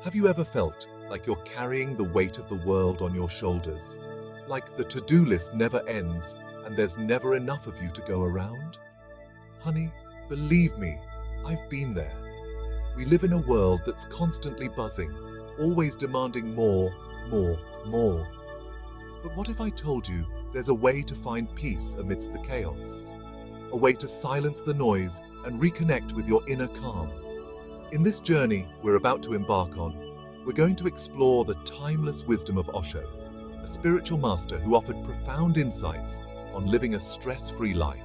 Have you ever felt like you're carrying the weight of the world on your shoulders? Like the to-do list never ends and there's never enough of you to go around? Honey, believe me, I've been there. We live in a world that's constantly buzzing, always demanding more. But what if I told you there's a way to find peace amidst the chaos? A way to silence the noise and reconnect with your inner calm? In this journey we're about to embark on, we're going to explore the timeless wisdom of Osho, a spiritual master who offered profound insights on living a stress-free life.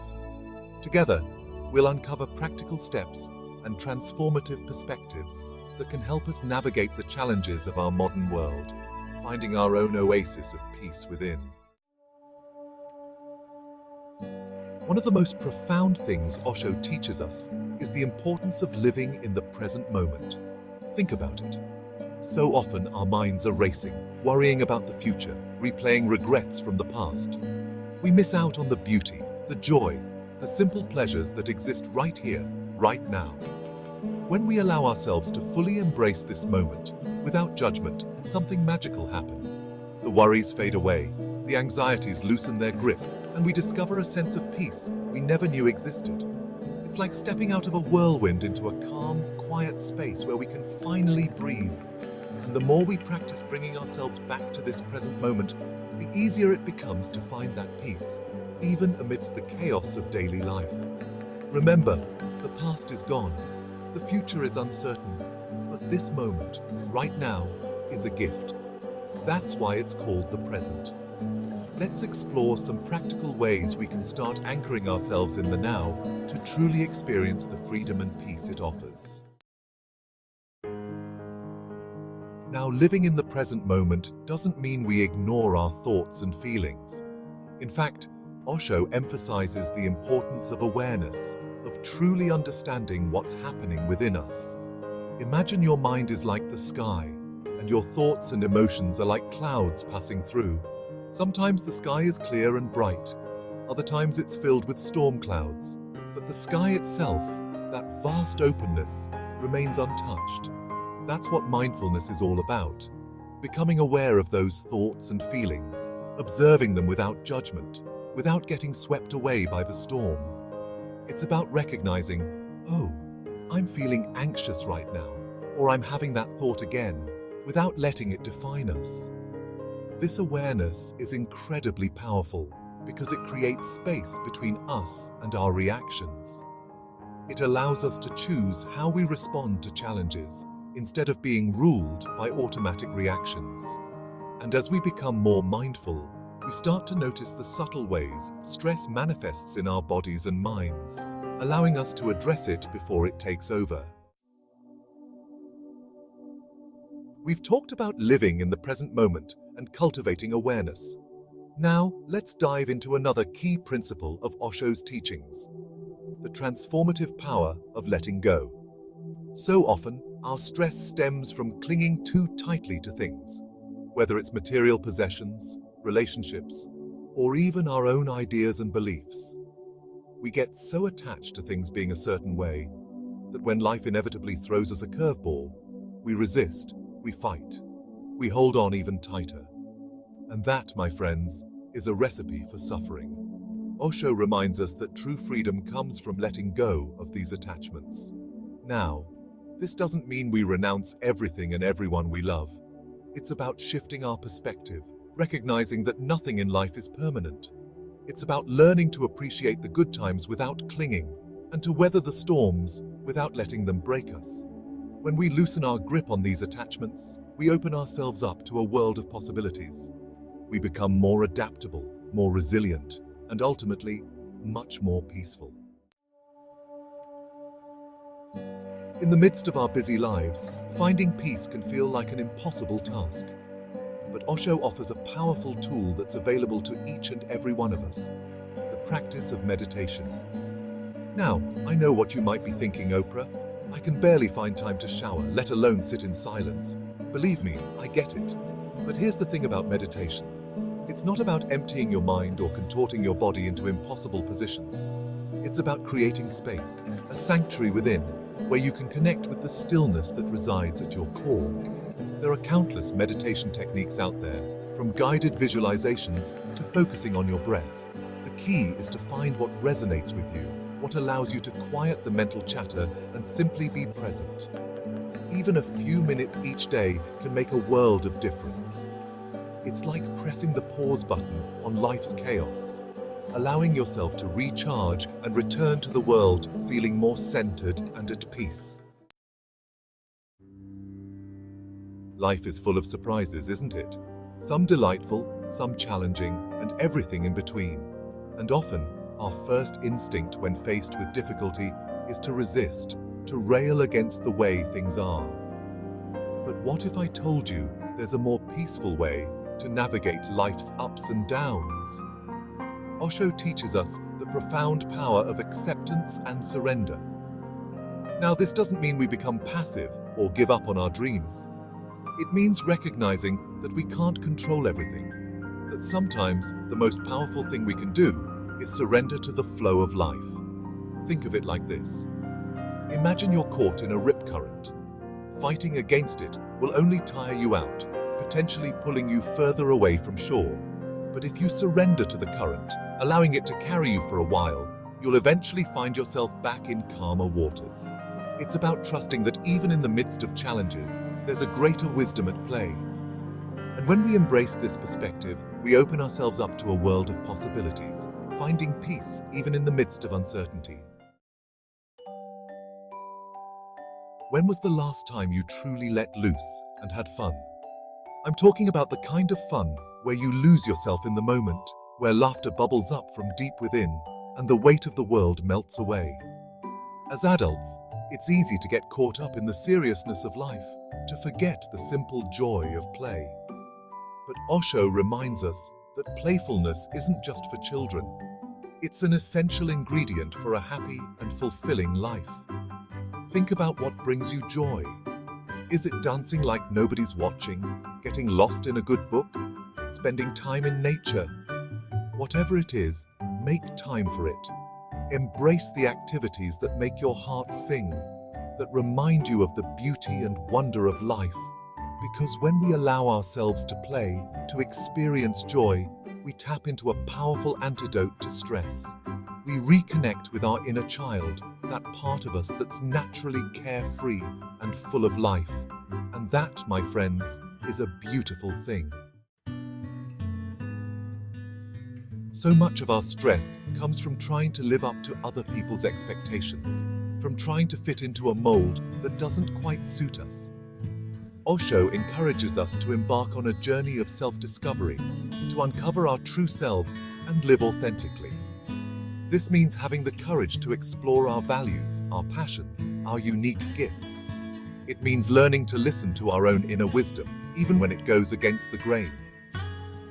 Together, we'll uncover practical steps and transformative perspectives that can help us navigate the challenges of our modern world, finding our own oasis of peace within. One of the most profound things Osho teaches us is the importance of living in the present moment. Think about it. So often our minds are racing, worrying about the future, replaying regrets from the past. We miss out on the beauty, the joy, the simple pleasures that exist right here, right now. When we allow ourselves to fully embrace this moment, without judgment, something magical happens. The worries fade away, the anxieties loosen their grip, and we discover a sense of peace we never knew existed. It's like stepping out of a whirlwind into a calm, quiet space where we can finally breathe. And the more we practice bringing ourselves back to this present moment, the easier it becomes to find that peace, even amidst the chaos of daily life. Remember, the past is gone, the future is uncertain, but this moment, right now, is a gift. That's why it's called the present. Let's explore some practical ways we can start anchoring ourselves in the now to truly experience the freedom and peace it offers. Now, living in the present moment doesn't mean we ignore our thoughts and feelings. In fact, Osho emphasizes the importance of awareness, of truly understanding what's happening within us. Imagine your mind is like the sky, and your thoughts and emotions are like clouds passing through. Sometimes the sky is clear and bright, other times it's filled with storm clouds. But the sky itself, that vast openness, remains untouched. That's what mindfulness is all about. Becoming aware of those thoughts and feelings, observing them without judgment, without getting swept away by the storm. It's about recognizing, oh, I'm feeling anxious right now, or I'm having that thought again, without letting it define us. This awareness is incredibly powerful because it creates space between us and our reactions. It allows us to choose how we respond to challenges instead of being ruled by automatic reactions. And as we become more mindful, we start to notice the subtle ways stress manifests in our bodies and minds, allowing us to address it before it takes over. We've talked about living in the present moment and cultivating awareness. Now, let's dive into another key principle of Osho's teachings: the transformative power of letting go. So often, our stress stems from clinging too tightly to things, whether it's material possessions, relationships, or even our own ideas and beliefs. We get so attached to things being a certain way that when life inevitably throws us a curveball, we resist, we fight, we hold on even tighter. And that, my friends, is a recipe for suffering. Osho reminds us that true freedom comes from letting go of these attachments. Now, this doesn't mean we renounce everything and everyone we love. It's about shifting our perspective, recognizing that nothing in life is permanent. It's about learning to appreciate the good times without clinging, and to weather the storms without letting them break us. When we loosen our grip on these attachments, we open ourselves up to a world of possibilities. We become more adaptable, more resilient, and ultimately, much more peaceful. In the midst of our busy lives, finding peace can feel like an impossible task. But Osho offers a powerful tool that's available to each and every one of us: the practice of meditation. Now, I know what you might be thinking, Oprah. I can barely find time to shower, let alone sit in silence. Believe me, I get it. But here's the thing about meditation. It's not about emptying your mind or contorting your body into impossible positions. It's about creating space, a sanctuary within, where you can connect with the stillness that resides at your core. There are countless meditation techniques out there, from guided visualizations to focusing on your breath. The key is to find what resonates with you, what allows you to quiet the mental chatter and simply be present. Even a few minutes each day can make a world of difference. It's like pressing the pause button on life's chaos, allowing yourself to recharge and return to the world feeling more centered and at peace. Life is full of surprises, isn't it? Some delightful, some challenging, and everything in between. And often, our first instinct when faced with difficulty is to resist, to rail against the way things are. But what if I told you there's a more peaceful way to navigate life's ups and downs? Osho teaches us the profound power of acceptance and surrender. Now, this doesn't mean we become passive or give up on our dreams. It means recognizing that we can't control everything, that sometimes the most powerful thing we can do is surrender to the flow of life. Think of it like this. Imagine you're caught in a rip current. Fighting against it will only tire you out, potentially pulling you further away from shore. But if you surrender to the current, allowing it to carry you for a while, you'll eventually find yourself back in calmer waters. It's about trusting that even in the midst of challenges, there's a greater wisdom at play. And when we embrace this perspective, we open ourselves up to a world of possibilities, finding peace even in the midst of uncertainty. When was the last time you truly let loose and had fun? I'm talking about the kind of fun where you lose yourself in the moment, where laughter bubbles up from deep within and the weight of the world melts away. As adults, it's easy to get caught up in the seriousness of life, to forget the simple joy of play. But Osho reminds us that playfulness isn't just for children. It's an essential ingredient for a happy and fulfilling life. Think about what brings you joy. Is it dancing like nobody's watching, getting lost in a good book, spending time in nature? Whatever it is, make time for it. Embrace the activities that make your heart sing, that remind you of the beauty and wonder of life. Because when we allow ourselves to play, to experience joy, we tap into a powerful antidote to stress. We reconnect with our inner child, that part of us that's naturally carefree and full of life. And that, my friends, is a beautiful thing. So much of our stress comes from trying to live up to other people's expectations, from trying to fit into a mold that doesn't quite suit us. Osho encourages us to embark on a journey of self-discovery, to uncover our true selves and live authentically. This means having the courage to explore our values, our passions, our unique gifts. It means learning to listen to our own inner wisdom, even when it goes against the grain.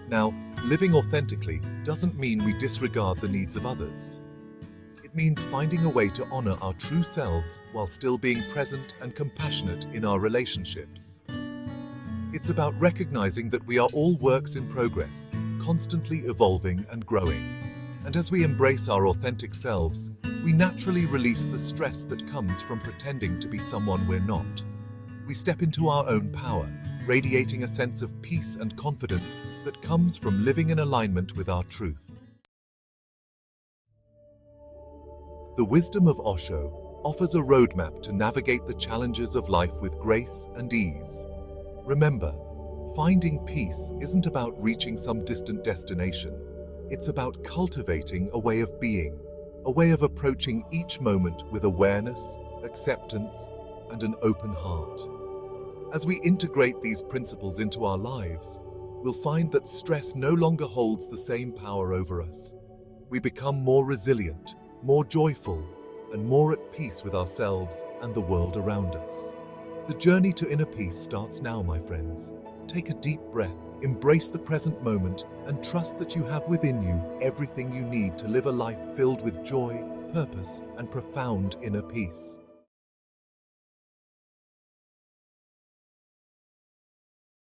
Now, living authentically doesn't mean we disregard the needs of others. It means finding a way to honor our true selves while still being present and compassionate in our relationships. It's about recognizing that we are all works in progress, constantly evolving and growing. And as we embrace our authentic selves, we naturally release the stress that comes from pretending to be someone we're not. We step into our own power, radiating a sense of peace and confidence that comes from living in alignment with our truth. The wisdom of Osho offers a roadmap to navigate the challenges of life with grace and ease. Remember, finding peace isn't about reaching some distant destination. It's about cultivating a way of being, a way of approaching each moment with awareness, acceptance, and an open heart. As we integrate these principles into our lives, we'll find that stress no longer holds the same power over us. We become more resilient, more joyful, and more at peace with ourselves and the world around us. The journey to inner peace starts now, my friends. Take a deep breath, embrace the present moment, and trust that you have within you everything you need to live a life filled with joy, purpose, and profound inner peace.